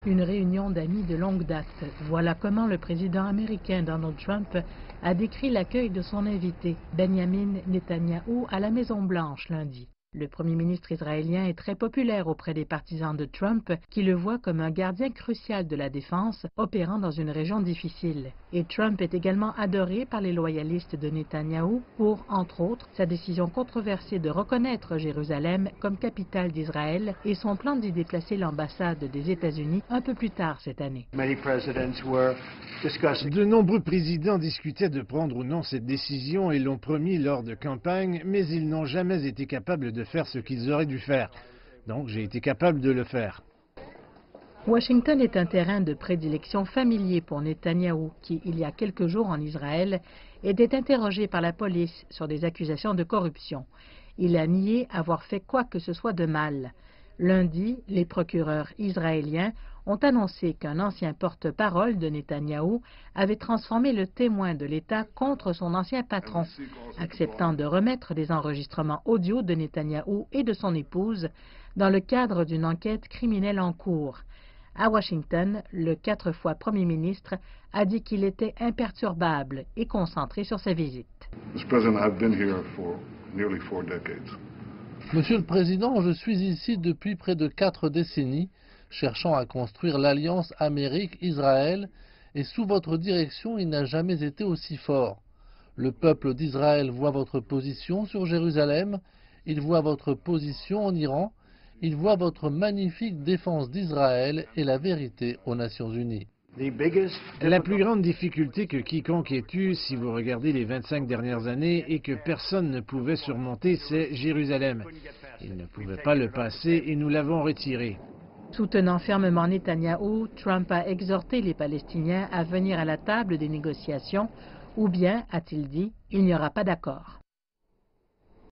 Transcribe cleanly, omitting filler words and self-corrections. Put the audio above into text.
Une réunion d'amis de longue date. Voilà comment le président américain Donald Trump a décrit l'accueil de son invité, Benjamin Netanyahou, à la Maison-Blanche lundi. Le premier ministre israélien est très populaire auprès des partisans de Trump qui le voient comme un gardien crucial de la défense opérant dans une région difficile. Et Trump est également adoré par les loyalistes de Netanyahou pour, entre autres, sa décision controversée de reconnaître Jérusalem comme capitale d'Israël et son plan d'y déplacer l'ambassade des États-Unis un peu plus tard cette année. De nombreux présidents discutaient de prendre ou non cette décision et l'ont promis lors de campagne, mais ils n'ont jamais été capables de faire ce qu'ils auraient dû faire. Donc j'ai été capable de le faire. Washington est un terrain de prédilection familier pour Netanyahou, qui, il y a quelques jours en Israël, était interrogé par la police sur des accusations de corruption. Il a nié avoir fait quoi que ce soit de mal. Lundi, les procureurs israéliens ont annoncé qu'un ancien porte-parole de Netanyahou avait transformé le témoin de l'État contre son ancien patron, acceptant de remettre des enregistrements audio de Netanyahou et de son épouse dans le cadre d'une enquête criminelle en cours. À Washington, le 4 fois Premier ministre a dit qu'il était imperturbable et concentré sur sa visite. Monsieur le Président, je suis ici depuis près de 4 décennies, cherchant à construire l'alliance Amérique-Israël, et sous votre direction, il n'a jamais été aussi fort. Le peuple d'Israël voit votre position sur Jérusalem, il voit votre position en Iran, il voit votre magnifique défense d'Israël et la vérité aux Nations Unies. La plus grande difficulté que quiconque ait eue, si vous regardez les 25 dernières années, et que personne ne pouvait surmonter, c'est Jérusalem. Ils ne pouvaient pas le passer et nous l'avons retiré. Soutenant fermement Netanyahou, Trump a exhorté les Palestiniens à venir à la table des négociations, ou bien, a-t-il dit, il n'y aura pas d'accord.